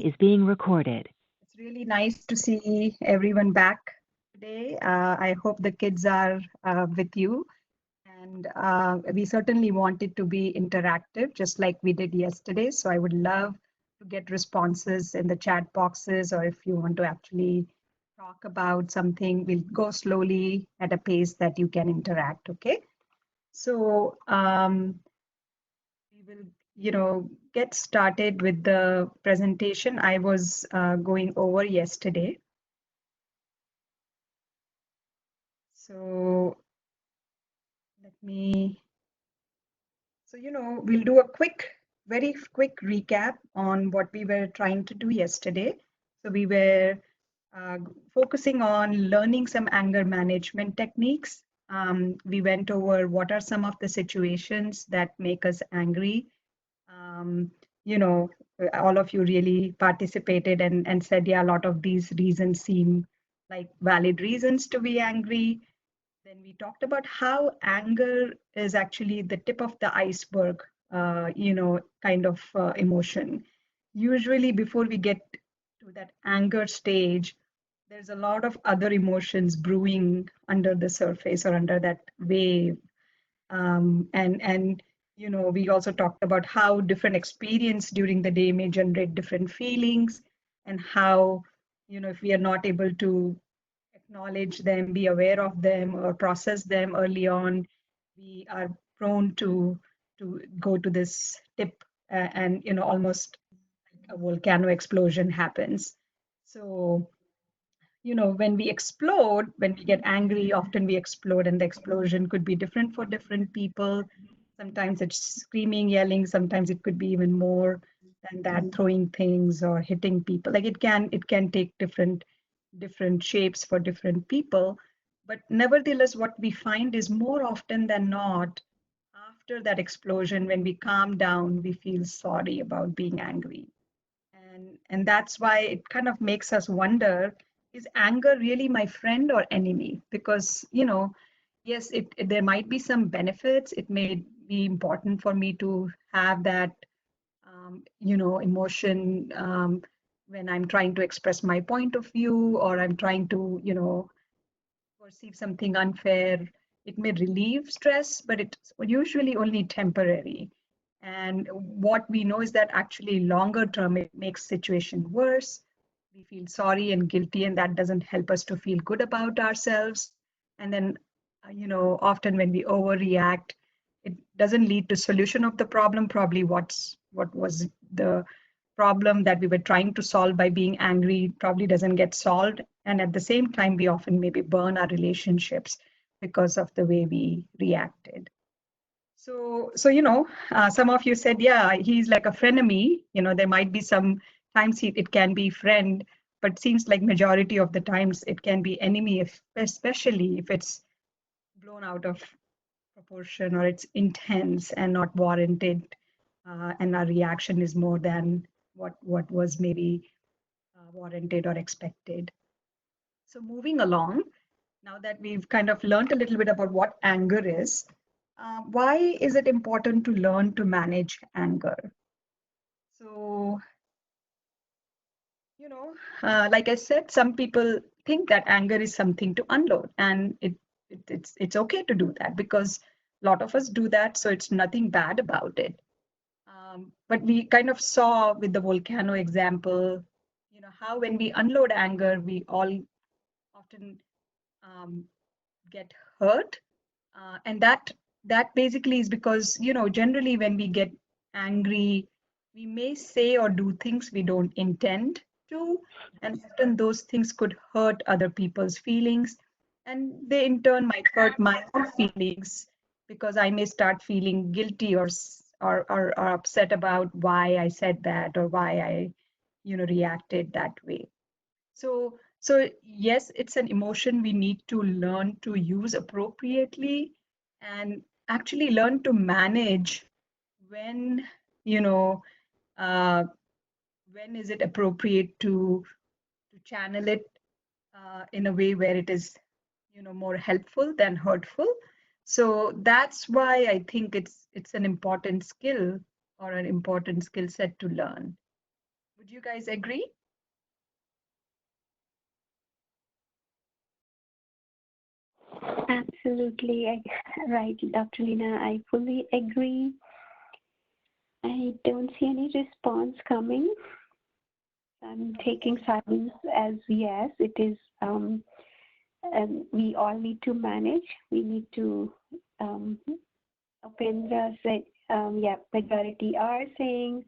Is being recorded. It's really nice to see everyone back today. I hope the kids are with you. And we certainly want it to be interactive, just like we did yesterday. So I would love to get responses in the chat boxes, or if you want to actually talk about something, we'll go slowly at a pace that you can interact. Okay. So we will, get started with the presentation I was going over yesterday. So let me, we'll do a very quick recap on what we were trying to do yesterday. So we were uh, focusing on learning some anger management techniques. We went over what are some of the situations that make us angry. Um, you know, all of you really participated and said, yeah, a lot of these reasons seem like valid reasons to be angry. Then we talked about how anger is actually the tip of the iceberg, kind of emotion. Usually, before we get to that anger stage, there's a lot of other emotions brewing under the surface or under that wave. And we also talked about how different experience during the day may generate different feelings, and how, if we are not able to acknowledge them, be aware of them, or process them early on, we are prone to go to this tip, and almost like a volcano explosion happens. So when we explode, when we get angry, often we explode, and the explosion could be different for different people. Sometimes it's screaming, yelling. Sometimes it could be even more than that, throwing things or hitting people. Like it can take different shapes for different people. But nevertheless, what we find is more often than not, after that explosion, when we calm down, we feel sorry about being angry. And that's why it kind of makes us wonder, is anger really my friend or enemy? Because yes, there might be some benefits. It may be important for me to have that emotion, when I'm trying to express my point of view, or I'm trying to perceive something unfair. It may relieve stress, but it's usually only temporary. And what we know is that actually longer term, it makes situation worse. We feel sorry and guilty, and that doesn't help us to feel good about ourselves. And then, often when we overreact, it doesn't lead to solution of the problem. Probably what was the problem that we were trying to solve by being angry probably doesn't get solved. And at the same time, we often maybe burn our relationships because of the way we reacted. So some of you said, yeah, he's like a frenemy. There might be some times it can be friend, but seems like majority of the times it can be enemy, especially if it's blown out of proportion, or it's intense and not warranted, and our reaction is more than what was maybe warranted or expected. So moving along, now that we've kind of learned a little bit about what anger is, why is it important to learn to manage anger? So, you know, like I said, some people think that anger is something to unload, and it's okay to do that, because a lot of us do that, so it's nothing bad about it. But we kind of saw with the volcano example, how when we unload anger, we all often um, get hurt, and that basically is because generally when we get angry, we may say or do things we don't intend to, and often those things could hurt other people's feelings, and they in turn might hurt my own feelings, because I may start feeling guilty, or upset about why I said that, or why I reacted that way. So yes, it's an emotion we need to learn to use appropriately, and actually learn to manage when, you know, uh, when is it appropriate to channel it in a way where it is, more helpful than hurtful. So that's why I think it's an important skill, or an important skill set to learn. Would you guys agree? Absolutely right, Dr. Leena. I fully agree. I don't see any response coming. I'm taking silence as yes, it is. We all need to manage. We need to um, Upendra said, yeah, majority are saying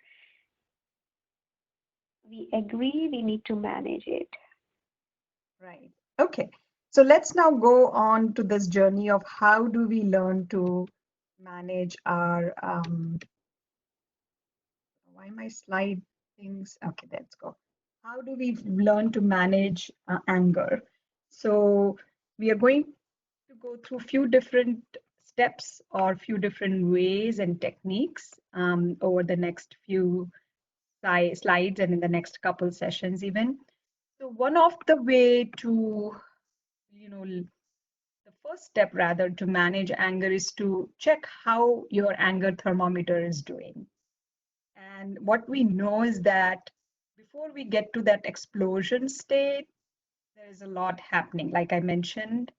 we agree, we need to manage it. Right. Okay. So let's now go on to this journey of how do we learn to manage our why my slide things okay, let's go. How do we learn to manage anger? So we are going to go through a few different steps or few different ways and techniques over the next few slides and in the next couple sessions even. So one of the way to, the first step rather to manage anger is to check how your anger thermometer is doing. And what we know is that before we get to that explosion state, there is a lot happening. Like I mentioned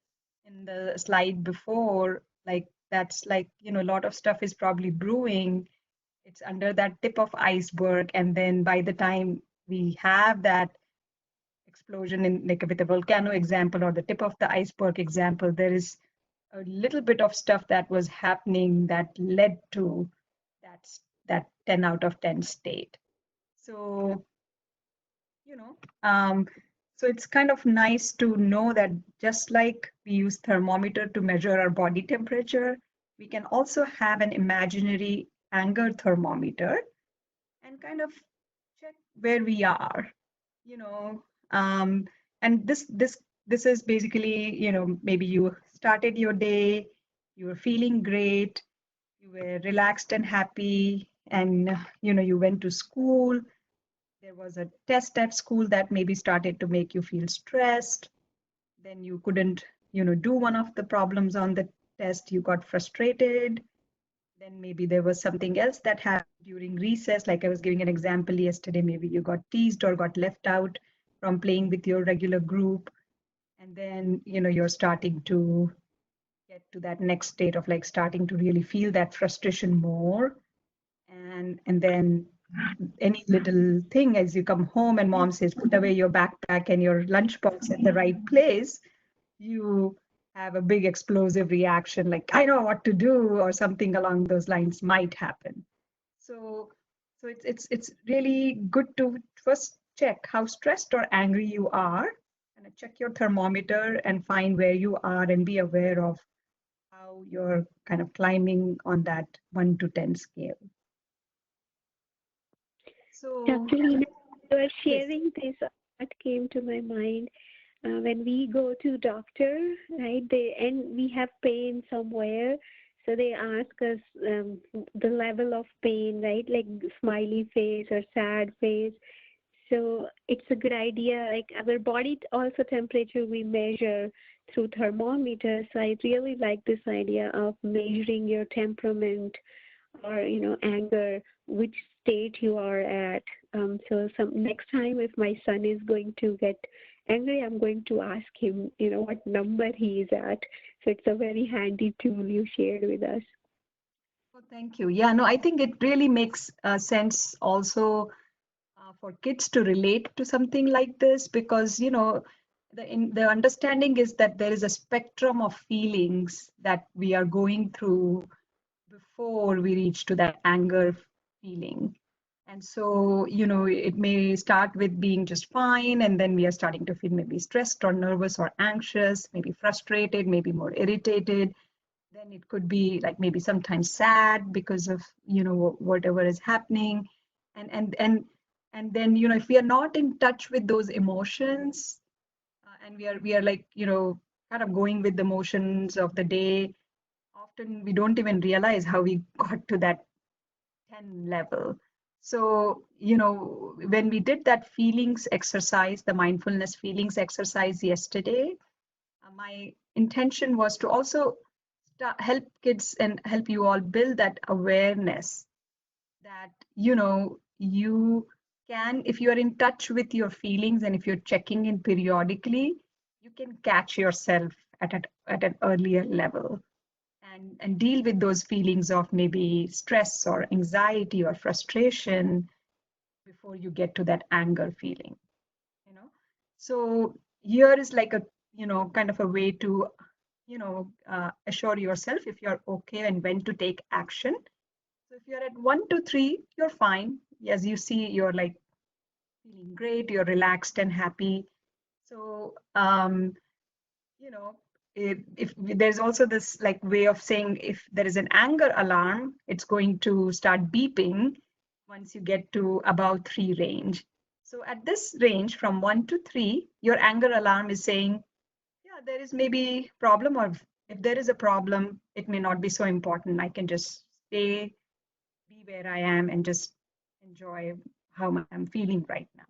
in the slide before, like that's like, a lot of stuff is probably brewing. It's under that tip of iceberg. And then by the time we have that explosion in like with the volcano example or the tip of the iceberg example, there is a little bit of stuff that was happening that led to that that 10 out of 10 state. So, you know, um, so it's kind of nice to know that just like we use thermometer to measure our body temperature, we can also have an imaginary anger thermometer and kind of check where we are, you know. Um, and this is basically, maybe you started your day, you were feeling great, you were relaxed and happy, and you went to school. There was a test at school that maybe started to make you feel stressed. Then you couldn't, do one of the problems on the test. You got frustrated. Then maybe there was something else that happened during recess. Like I was giving an example yesterday, maybe you got teased or got left out from playing with your regular group. And then, you're starting to get to that next state of like starting to really feel that frustration more. And then any little thing as you come home and mom says, put away your backpack and your lunchbox at the right place, you have a big explosive reaction like, I know what to do, or something along those lines might happen. So, so it's really good to first check how stressed or angry you are, and check your thermometer and find where you are and be aware of how you're kind of climbing on that 1 to 10 scale. So, Dr. Leena, you are yes. sharing this, what came to my mind. When we go to doctor, right, and we have pain somewhere, so they ask us the level of pain, right, like smiley face or sad face. So it's a good idea, like our body also temperature we measure through thermometer. So I really like this idea of measuring your temperament or anger, which state you are at. So some next time if my son is going to get angry, I'm going to ask him what number he is at. So it's a very handy tool you shared with us. Oh, thank you. Yeah, no, I think it really makes sense also for kids to relate to something like this because, the understanding is that there is a spectrum of feelings that we are going through before we reach to that anger feeling. And so, it may start with being just fine, and then we are starting to feel maybe stressed or nervous or anxious, maybe frustrated, maybe more irritated. Then it could be like maybe sometimes sad because of, whatever is happening. And then, if we are not in touch with those emotions, and we are like, kind of going with the motions of the day, often we don't even realize how we got to that 10 level. So, when we did that feelings exercise, the mindfulness feelings exercise yesterday, my intention was to also help kids and help you all build that awareness that, you if you are in touch with your feelings and if you're checking in periodically, you can catch yourself at an earlier level and deal with those feelings of maybe stress or anxiety or frustration before you get to that anger feeling, you know. So here is like a, kind of a way to, assure yourself if you're okay and when to take action. So if you're at 1 to 3, you're fine. As you see, you're like feeling great, you're relaxed and happy. So, you know, if there's also this like way of saying if there is an anger alarm, it's going to start beeping once you get to above 3 range. So at this range from 1 to 3, your anger alarm is saying, yeah, there is maybe problem, or if there is a problem, it may not be so important. I can just be where I am and just enjoy how I'm feeling right now.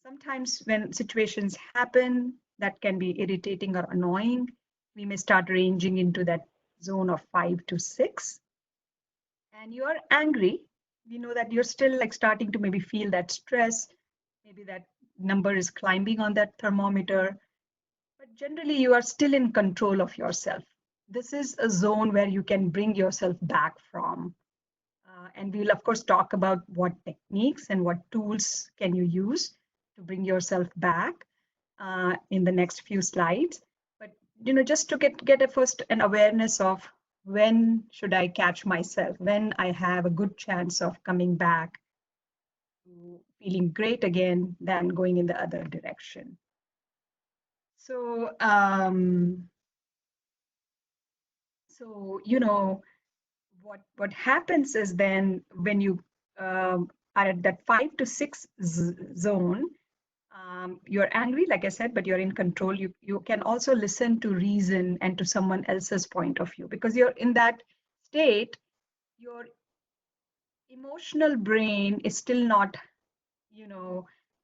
Sometimes when situations happen that can be irritating or annoying, we may start ranging into that zone of 5 to 6. And you're angry, we know that you're still like starting to maybe feel that stress, maybe that number is climbing on that thermometer, but generally you are still in control of yourself. This is a zone where you can bring yourself back from. And we'll of course talk about what techniques and what tools can you use to bring yourself back in the next few slides. But just to get a first an awareness of when should I catch myself, when I have a good chance of coming back to feeling great again than going in the other direction. So what happens is then when you are at that 5 to 6 zone, you're angry, like I said, but you're in control. You can also listen to reason and to someone else's point of view, because you're in that state. Your emotional brain is still not,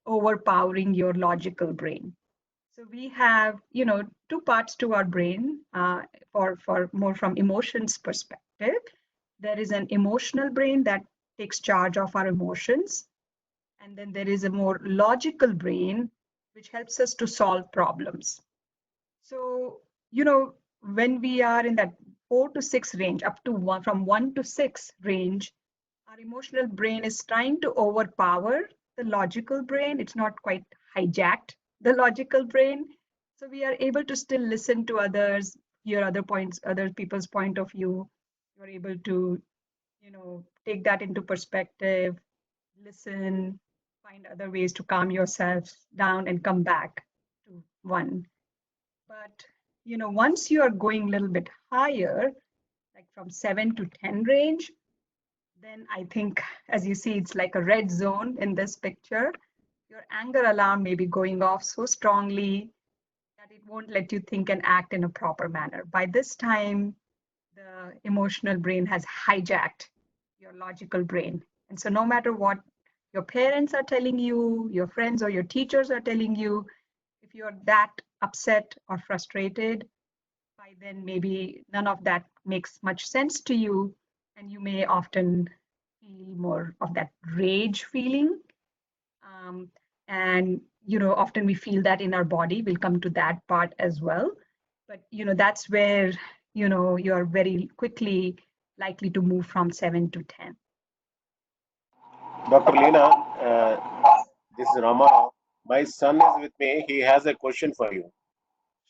overpowering your logical brain. So we have, two parts to our brain for more from emotions perspective. There is an emotional brain that takes charge of our emotions. And then there is a more logical brain, which helps us to solve problems. So, when we are in that 4 to 6 range, up to one, from 1 to 6 range, our emotional brain is trying to overpower the logical brain. It's not quite hijacked the logical brain. So we are able to still listen to others, hear other people's point of view. You're able to, take that into perspective, listen, find other ways to calm yourself down and come back to one. But, once you are going a little bit higher, like from 7 to 10 range, then I think, as you see, it's like a red zone in this picture. Your anger alarm may be going off so strongly that it won't let you think and act in a proper manner. By this time, the emotional brain has hijacked your logical brain. And so no matter what your parents are telling you, your friends or your teachers are telling you, if you're that upset or frustrated, by then maybe none of that makes much sense to you. And you may often feel more of that rage feeling. And, often we feel that in our body. We'll come to that part as well. But, that's where, you're very quickly likely to move from 7 to 10. Dr. Leena, this is Ramana. My son is with me. He has a question for you.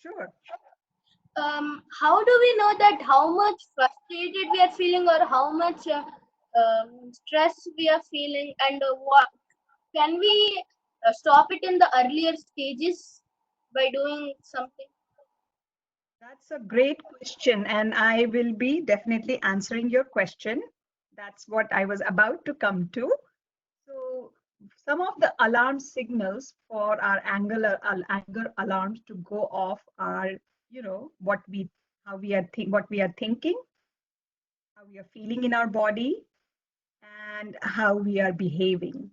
Sure. How do we know that how much frustrated we are feeling or how much stress we are feeling, and what can we stop it in the earlier stages by doing something? That's a great question, and I will be definitely answering your question. That's what I was about to come to. So, some of the alarm signals for our anger alarms to go off are, how we are what we are thinking, how we are feeling in our body, and how we are behaving.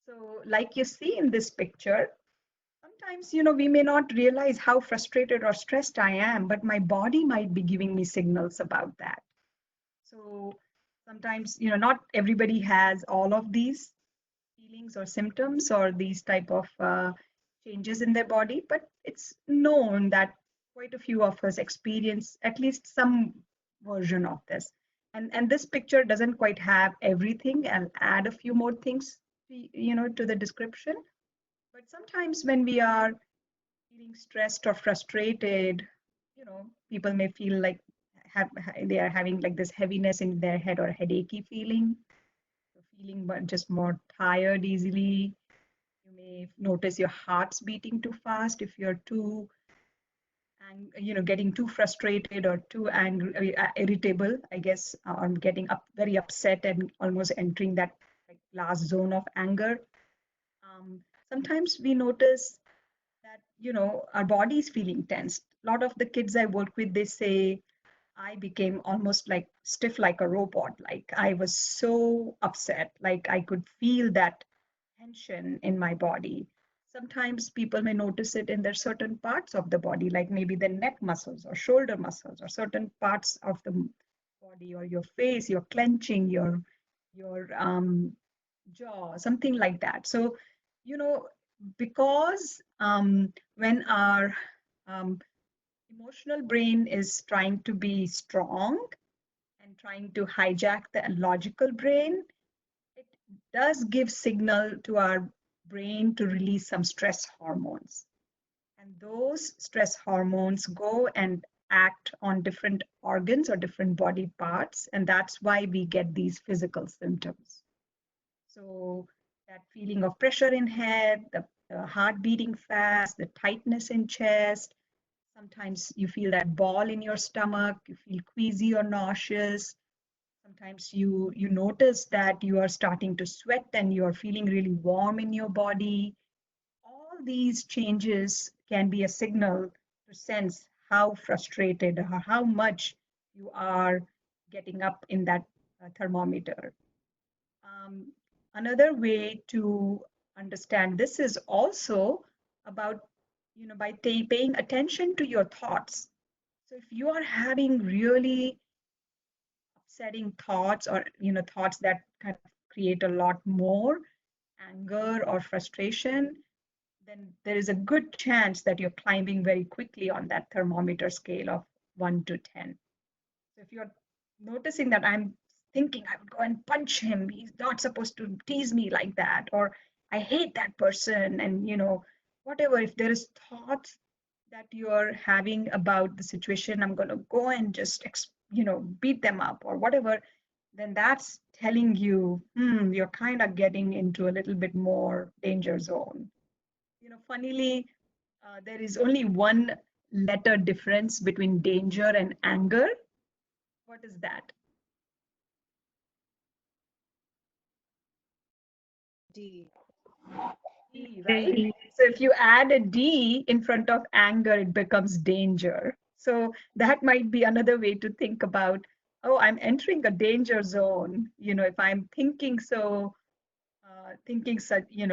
So, like you see in this picture, sometimes, we may not realize how frustrated or stressed I am, but my body might be giving me signals about that. So sometimes, not everybody has all of these feelings or symptoms or these type of changes in their body, but it's known that quite a few of us experience at least some version of this. And this picture doesn't quite have everything. I'll add a few more things, to the description. But sometimes when we are feeling stressed or frustrated, people may feel like they are having like this heaviness in their head or headachy feeling, feeling but just more tired easily. You may notice your heart's beating too fast if you're too, and getting too frustrated or too angry, irritable, I guess, or getting very upset and almost entering that like last zone of anger. Sometimes we notice that our body is feeling tense. A lot of the kids I work with, they say I became almost like stiff like a robot. Like I was so upset, like I could feel that tension in my body. Sometimes people may notice it in their certain parts of the body, like maybe the neck muscles or shoulder muscles or certain parts of the body or your face, you're clenching your jaw, something like that. So, you know, because when our um, emotional brain is trying to be strong and trying to hijack the logical brain, it does give signal to our brain to release some stress hormones. And those stress hormones go and act on different organs or different body parts. And that's why we get these physical symptoms. So that feeling of pressure in head, the heart beating fast, the tightness in chest. Sometimes you feel that ball in your stomach, you feel queasy or nauseous. Sometimes you notice that you are starting to sweat and you are feeling really warm in your body. All these changes can be a signal to sense how frustrated or how much you are getting up in that thermometer. Um, Another way to understand this is also about, by paying attention to your thoughts. So if you are having really upsetting thoughts or, thoughts that kind of create a lot more anger or frustration, then there is a good chance that you're climbing very quickly on that thermometer scale of 1 to 10. So if you're noticing that I'm thinking I would go and punch him, he's not supposed to tease me like that, or I hate that person, and whatever, if there is thoughts that you're having about the situation, I'm going to go and just beat them up or whatever, then that's telling you, you're kind of getting into a little bit more danger zone. Funnily, there is only one letter difference between danger and anger. What is that? D. D, right? So if you add a D in front of anger, it becomes danger. So that might be another way to think about, oh, I'm entering a danger zone. If I'm thinking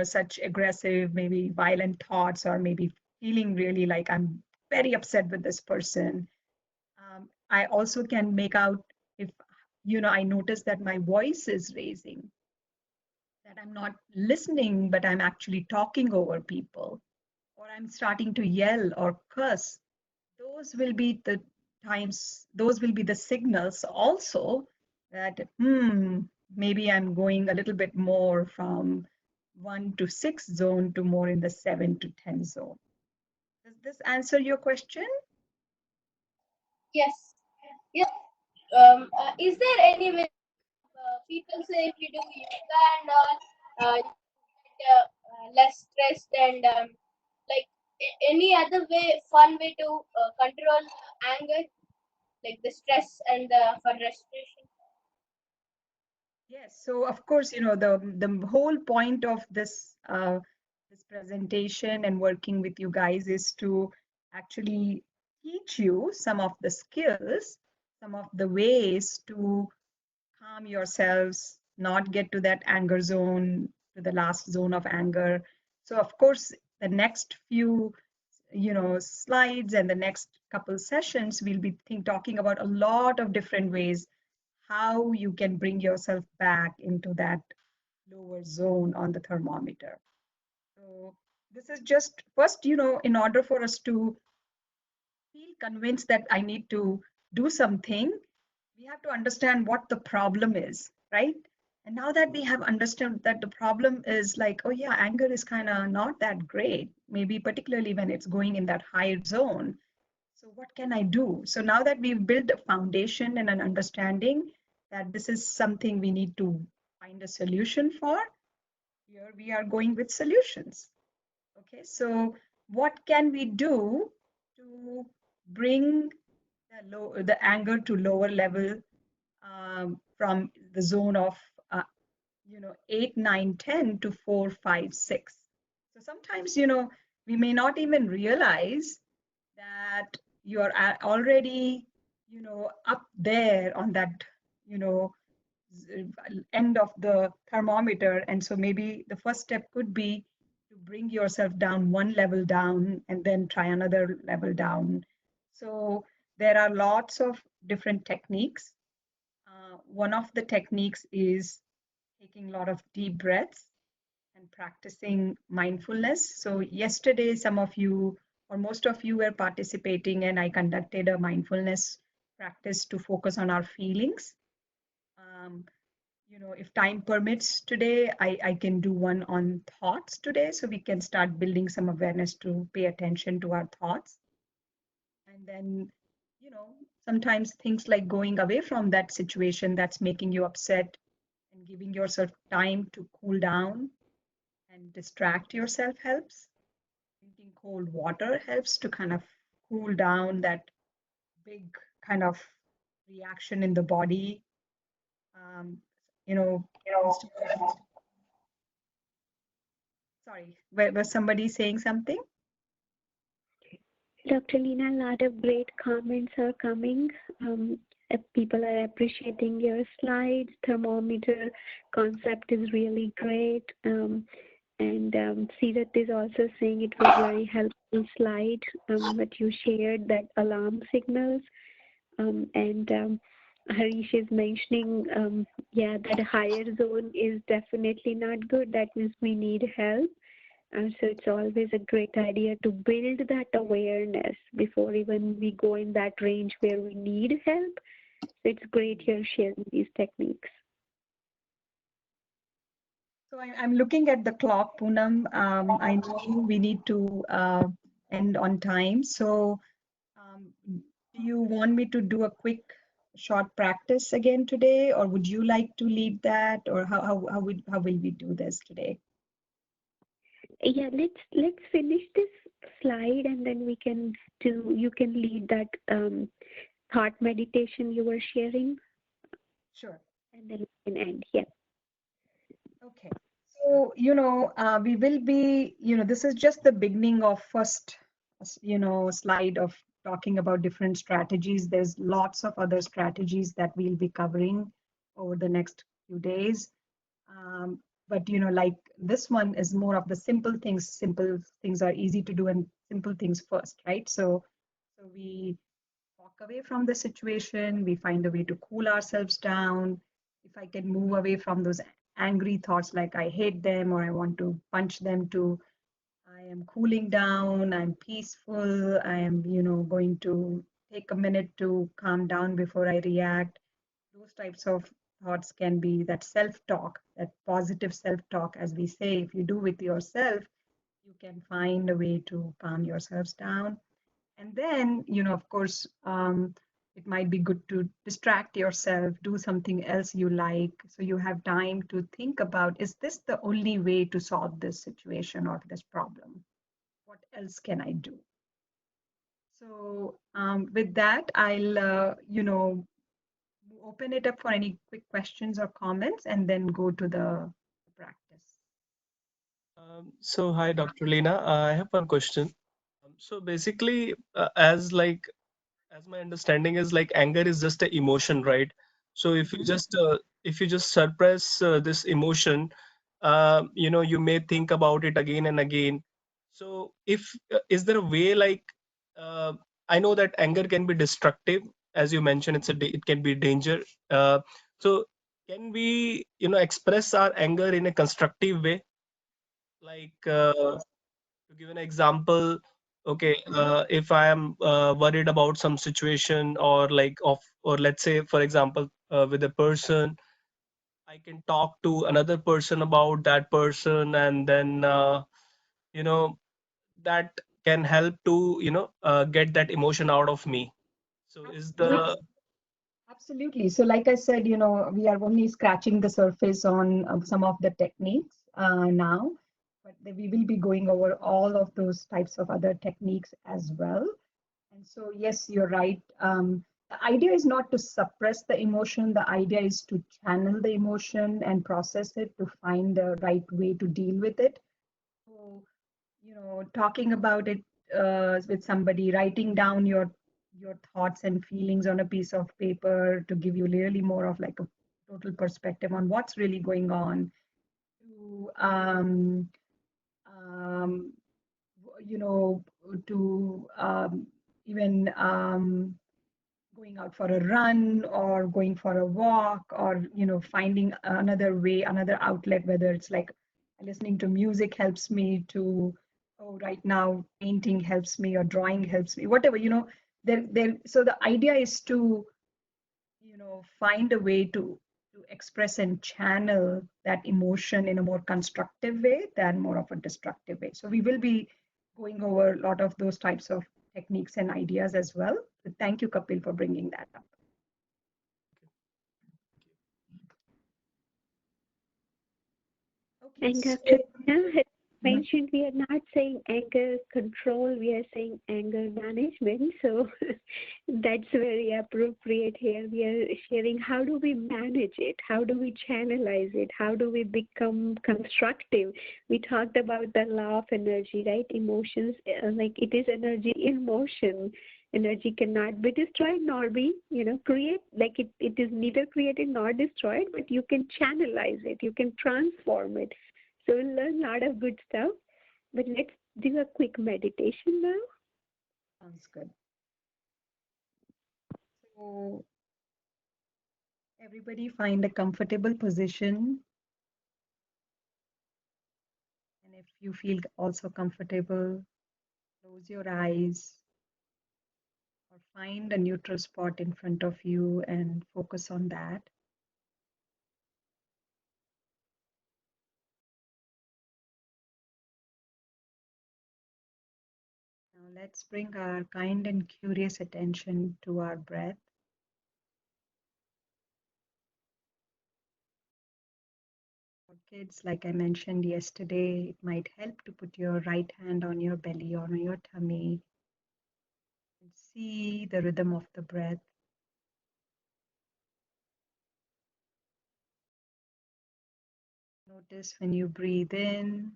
such aggressive, maybe violent thoughts, or maybe feeling really like I'm very upset with this person. I also can make out if, I notice that my voice is raising, that I'm not listening, but I'm actually talking over people, or I'm starting to yell or curse. Those will be the those will be the signals also that, maybe I'm going a little bit more from 1 to 6 zone to more in the 7 to 10 zone. Does this answer your question? Yes. Yes. Is there any way people say if you do yoga and all, you get less stressed and like any other way, fun way to control anger, like the stress and the frustration? Yes, so of course, the whole point of this presentation and working with you guys is to actually teach you some of the skills, some of the ways to calm yourselves, not get to that anger zone, to the last zone of anger. So of course, the next few slides and the next couple sessions, we'll be talking about a lot of different ways how you can bring yourself back into that lower zone on the thermometer. So this is just first, in order for us to feel convinced that I need to do something, we have to understand what the problem is, right? And now that we have understood that the problem is like, oh yeah, anger is kind of not that great, maybe particularly when it's going in that higher zone. So what can I do? So now that we've built a foundation and an understanding that this is something we need to find a solution for, here we are going with solutions. Okay, so what can we do to bring the anger to lower level from the zone of 8, 9, 10 to 4, 5, 6. So sometimes we may not even realize that you're already up there on that you know end of the thermometer, and so maybe the first step could be to bring yourself down one level down and then try another level down. So there are lots of different techniques. One of the techniques is taking a lot of deep breaths and practicing mindfulness. So yesterday, some of you or most of you were participating, and I conducted a mindfulness practice to focus on our feelings. Um, if time permits today, I can do one on thoughts today, so we can start building some awareness to pay attention to our thoughts. And then, sometimes things like going away from that situation that's making you upset and giving yourself time to cool down and distract yourself helps. Drinking cold water helps to kind of cool down that big kind of reaction in the body. Um, you know, instead of, sorry, was somebody saying something? Dr. Leena, a lot of great comments are coming. People are appreciating your slides. Thermometer concept is really great. And Sirat is also saying it was very helpful slide that you shared, that alarm signals. And Harish is mentioning, that a higher zone is definitely not good. That means we need help. So it's always a great idea to build that awareness before even we go in that range where we need help. So it's great you're sharing these techniques. So I'm looking at the clock, Poonam. I know we need to end on time. So do you want me to do a quick short practice again today, or would you like to lead that, or how will we do this today? Yeah, let's finish this slide and then you can lead that thought meditation you were sharing. Sure. And then we can end. Yeah. Okay. So, we will be, this is just the beginning of first, slide of talking about different strategies. There's lots of other strategies that we'll be covering over the next few days. But, like this one is more of the simple things. Simple things are easy to do, and simple things first, right? So we walk away from the situation, we find a way to cool ourselves down. If I can move away from those angry thoughts like I hate them or I want to punch them, to I am cooling down, I'm peaceful, I am, going to take a minute to calm down before I react. Those types of thoughts can be that self-talk, that positive self-talk, as we say. If you do with yourself, you can find a way to calm yourselves down. And then, of course, it might be good to distract yourself, do something else you like. So you have time to think about, is this the only way to solve this situation or this problem? What else can I do? So with that, I'll, open it up for any quick questions or comments and then go to the practice. So hi, Dr. Leena. I have one question. So basically, as my understanding is, like, anger is just an emotion, right? So if you just suppress this emotion, you may think about it again and again. So if is there a way, like, uh, I know that anger can be destructive, as you mentioned, it can be danger. Uh, so can we express our anger in a constructive way? Like, to give an example, okay, if I am worried about some situation, or like of, or let's say for example, with a person, I can talk to another person about that person, and then you know that can help to get that emotion out of me. So is Absolutely. the Absolutely. So, like I said, we are only scratching the surface on some of the techniques now, but we will be going over all of those types of other techniques as well. And so, yes, you're right. The idea is not to suppress the emotion. The idea is to channel the emotion and process it to find the right way to deal with it. So, talking about it with somebody, writing down your thoughts and feelings on a piece of paper to give you really more of like a total perspective on what's really going on. To um, you know, to even going out for a run or going for a walk, or finding another way, another outlet, whether it's like listening to music helps me to, oh, right now painting helps me or drawing helps me, whatever, there. So the idea is to find a way to express and channel that emotion in a more constructive way than more of a destructive way. So we will be going over a lot of those types of techniques and ideas as well. So thank you, Kapil, for bringing that up. Okay, And so Dr. Leena has mentioned we are not saying anger control, we are saying anger management. So that's very appropriate here. We are sharing how do we manage it? How do we channelize it? How do we become constructive? We talked about the law of energy, right? Emotions, like it is energy in motion. Energy cannot be destroyed nor be, create, like it is neither created nor destroyed, but you can channelize it, you can transform it. So we'll learn a lot of good stuff. But let's do a quick meditation now. sounds good. So everybody find a comfortable position. And if you feel also comfortable, close your eyes or find a neutral spot in front of you and focus on that. Now let's bring our kind and curious attention to our breath. For kids, like I mentioned yesterday, it might help to put your right hand on your belly or on your tummy and see the rhythm of the breath. Notice when you breathe in,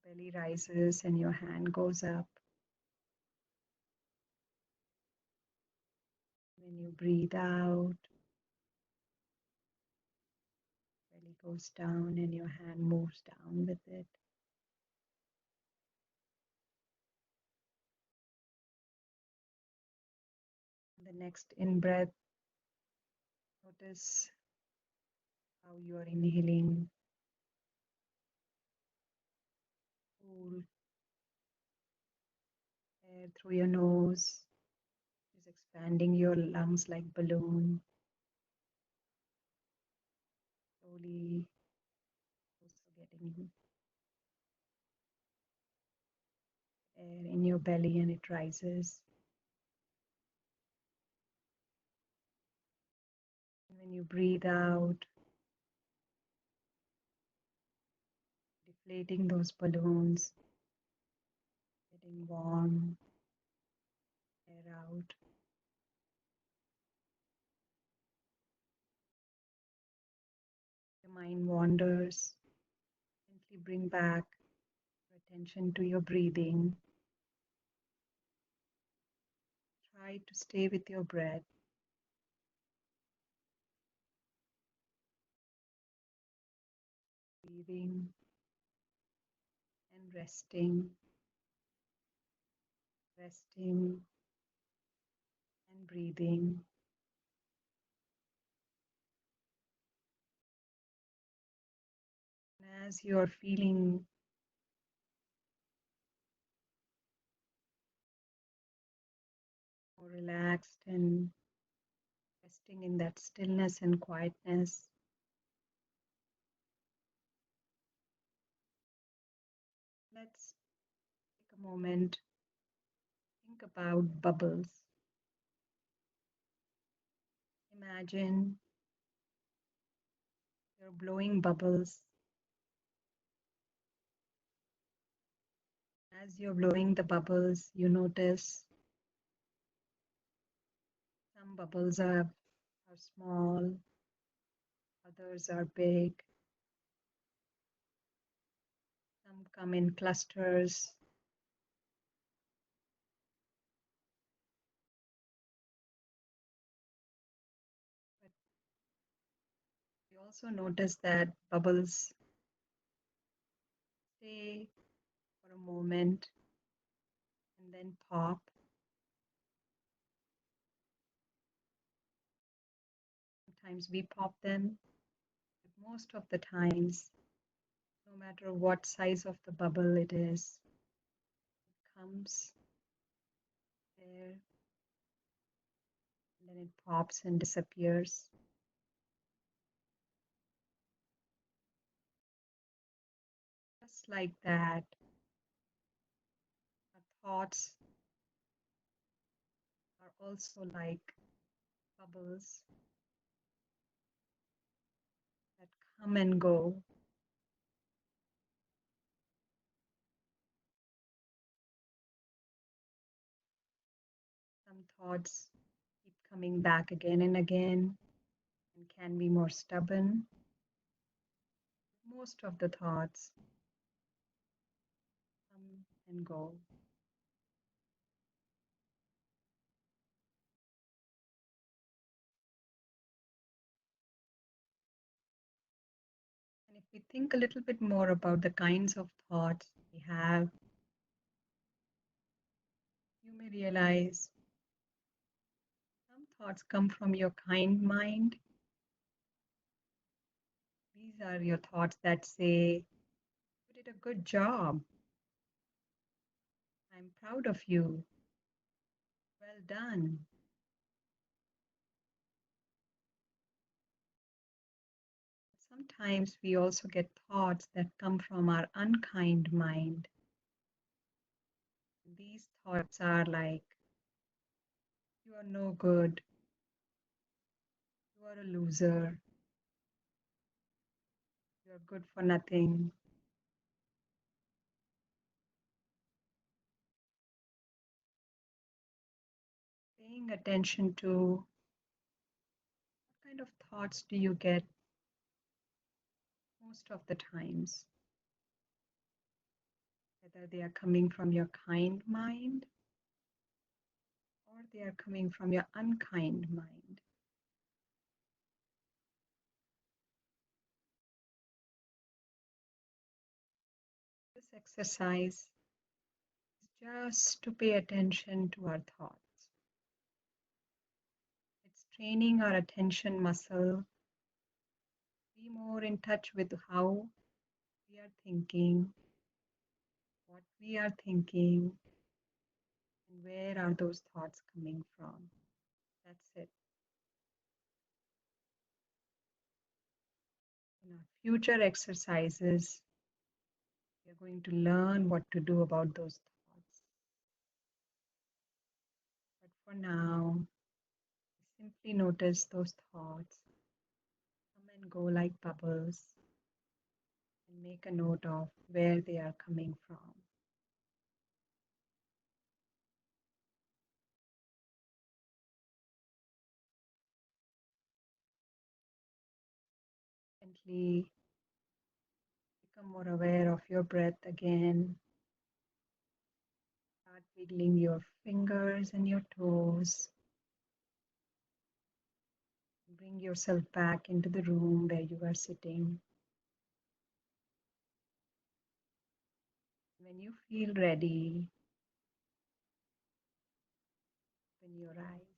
belly rises and your hand goes up. When you breathe out, belly goes down and your hand moves down with it. The next in breath, notice how you are inhaling cool air through your nose, is expanding your lungs like balloon. Slowly also getting air in your belly and it rises. And when you breathe out, deflating those balloons, getting warm, air out. Your mind wanders. Gently bring back your attention to your breathing. Try to stay with your breath. Breathing and resting and breathing. as you're feeling more relaxed and resting in that stillness and quietness, let's take a moment, think about bubbles. Imagine you're blowing bubbles. As you're blowing the bubbles, you notice some bubbles are small, others are big, some come in clusters. But you also notice that bubbles stay for a moment and then pop. Sometimes we pop them, but most of the times, no matter what size of the bubble it is, it comes there and then it pops and disappears. Just like that, our thoughts are also like bubbles that come and go. Some thoughts keep coming back again and again and can be more stubborn. Most of the thoughts come and go. And if we think a little bit more about the kinds of thoughts we have, you may realize some thoughts come from your kind mind. These are your thoughts that say, you did a good job. I'm proud of you. Well done. Sometimes we also get thoughts that come from our unkind mind. These thoughts are like, you are no good, you are a loser, you are good for nothing. Paying attention to what kind of thoughts do you get most of the times, whether they are coming from your kind mind or they are coming from your unkind mind. This exercise is just to pay attention to our thoughts. It's training our attention muscle, be more in touch with how we are thinking, what we are thinking, and where are those thoughts coming from. That's it. In our future exercises, we are going to learn what to do about those thoughts. But for now, simply notice those thoughts come and go like bubbles and make a note of where they are coming from. Gently become more aware of your breath again. Start wiggling your fingers and your toes. Bring yourself back into the room where you are sitting. When you feel ready, open your eyes.